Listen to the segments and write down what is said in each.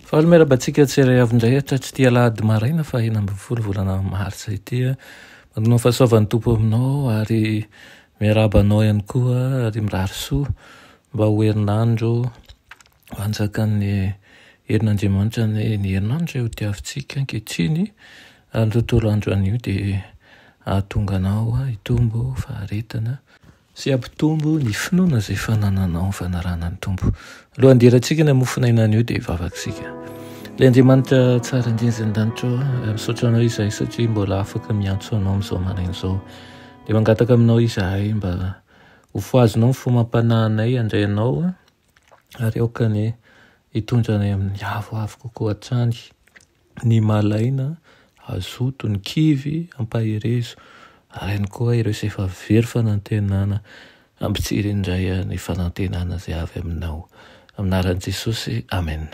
Fahameraba-tsika tseray avindray atratsy tia lahady maraina fa 1 volana martsa ity manao fahasoavan'ny tompo aminao ary miaraba anao ihany koa ary mirary soa mba ho herinandro anjakan'ny herin'Andriamanitra ny herinandro eo tiavintsika ankehitriny ny tontolo andro an'io dia ahatonga anao hitombo faharetana sy ampitombo ny finoana izay fanananao fanarana ny tompo. Alohan'ny deratsika ny mofinaina an'io dia vavaksika. Ilay Andriamanitra tsara indrindra an-danitra misaotra anao izahay satria mbola afaka miantso anao amin'izao maraina izao. Dia mangataka aminao izahay mba ho foazonao ny fomam-panahynay handray anao ary aokany hitondranay amin'ny avoavo kokoa hatrany ny malaina, azoto, ny kivy, ampaherezo ary ihany koa ireo izay efa very fanantenana ampitsiry indray ny fanantenana izay avy aminao. Aminaran'i Jesosy, amen.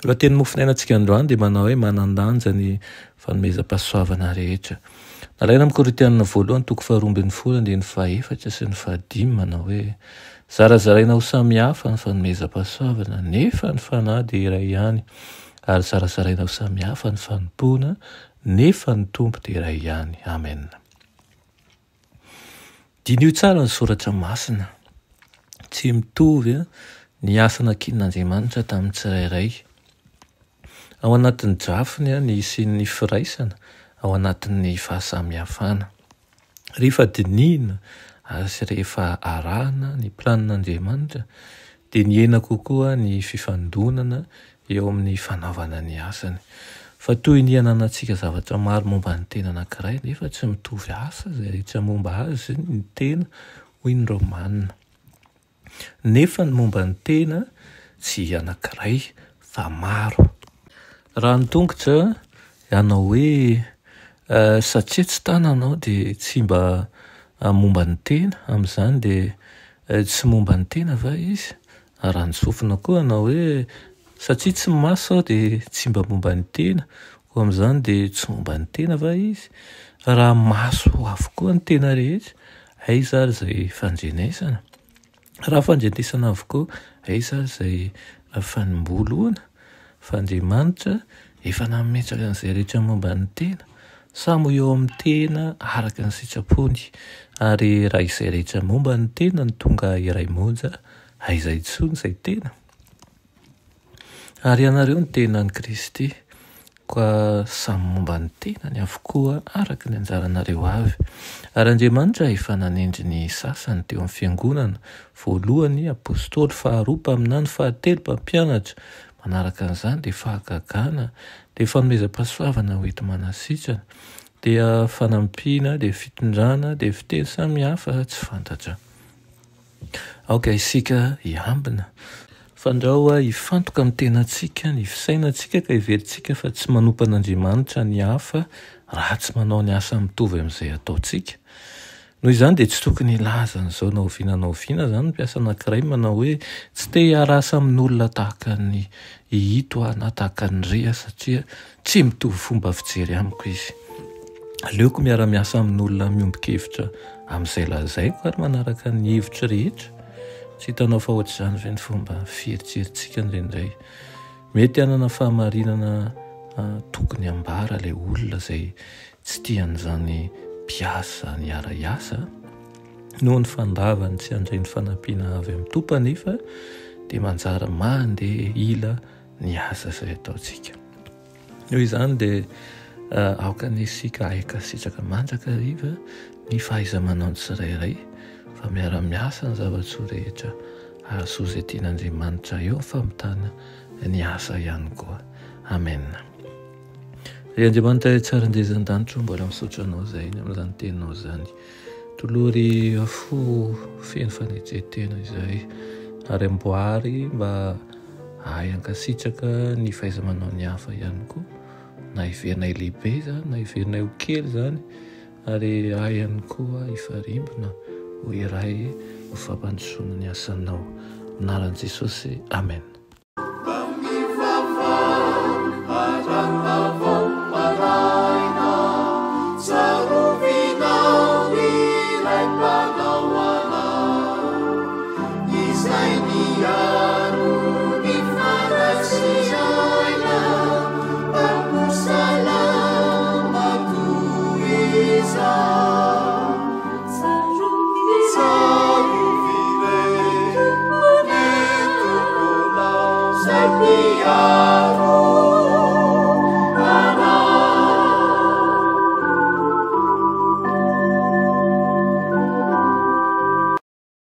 Lohateny mofinainantsika androany dia manao hoe manan-danja ny fanomezam-pahasoavana rehetra. Nalaina amin'ny Korintianina voalohany 2:24 sy ny 15 manao hoe zarazaraina ho samihafa ny fanomezam-pahasoavana nefa ny fanahy dia iray ihany ary zarazaraina ho samihafa ny fanompoana nefa ny tompo dia iray ihany. Amen. Dinio tsara ny soratra masina. Tsy mitovy ny asa nakin'Andriamanitra tamin'ny tsirairay. Ao anatin'ny drafiny ny isian'ny firaisana, ao anatin'ny fahasamihafana. Rehefa dinihina sy rehefa arahana ny planin'Andriamanitra dia niena kokoa ny fifandonana eo amin'ny fanaovana ny asany. Fa toy ny ananantsika zavatra maro momba ny tena anankiray nefa tsy mitovy asa izay rehetra momba azy ny tena hoy ny Romanina. Nefa ny momba ny tena tsy anankiray fa maro. Raha ny tongotra ianao hoe satria tsy tananao dia tsy mba momba ny tena, amin'izany dia tsy momba ny tena va izy. Raha ny sofina koa ianao hoe satria tsy maso dia tsy mba momba ny tena, koa amin'izany dia tsy momba ny tena va izy. Raha maso avokoa ny tena rehetra, aiza ary izay fandrenesana. Raha fandrenesana avokoa, aiza ary izay fanimboloana. Fa Andriamanitra efa nametraka an'izay rehetra momba ny tena, samy eo amin'ny tena araka ny sitrapony. Ary raha izay rehetra momba ny tena ny tonga iray monja, aiza intsony izay tena. Ary ianareo ny tenan'i Kristy, koa samy momba ny tenany avokoa araka ny anjaranareo avy. Ary Andriamanitra efa nanendry ny sasany teo amin'ny fiangonana, voalohany apôstôly, faharoa mpaminany, fahatelo mpampianatra. Manaraka an'izany dia fahagagana, dia fanomezam-pahasoavana ho ento manasitrana, dia fanampiana, dia fitondrana, dia fiteny samihafa tsy fantatra. Aoka isika hiambina. Fandrao hifantoka amin'ny tenantsika, ny fisainantsika ka hiverintsika fa tsy manompa an'Andriamanitra ny hafa raha tsy manao ny asa mitovy amin'izay ataontsika. Noho izany dia tsy tokony hilaza an'izao naoviana izany mpiasa anankiray manao hoe tsy te hiarasa amin'olona tahaka ny hito na tahaka ny rea satria tsy mitovy fomba fijery amiko izy. Aleoko miara-miasa amin'olona miombon-kevitra amin'izay lazaiko ary manaraka ny hevitra rehetra. Tsy hitanao fa ohatr'izany ve ny fomba fieritreretintsika indraindray. Mety hanana fahamarinana tokony ambara ilay olona izay tsy tian'izany mpiasa ny ara-iasa noho ny fandavany tsy handray ny fanampiana avy amin'ny tompo nefa dia manjara mandeha ila ny asa izay ataontsika. Noho izany dia aoka ny isika aika sitraka mandraka riva ny fahaiza-manao ny tsirairay fa miara-miasa ny zavatra rehetra azo izay tian'Andriamanitra eo famitana ny asa ihany koa. Amen. Andriamanitra tsara indrezan-danitro mbola misaotra anao izay amin'izany teninao izany. Tolory afo feno fanetretena izay ary amboary mba ahay hankasitraka ny fahaiza-manao ny hafa ihany koa. Na hiverinay lehibe izany, na hiverinay ho kely izany ary ahay ihany koa hifarimbona ho iray ho fampandrosoana ny asanao. Anaran'i Jesosy, amen.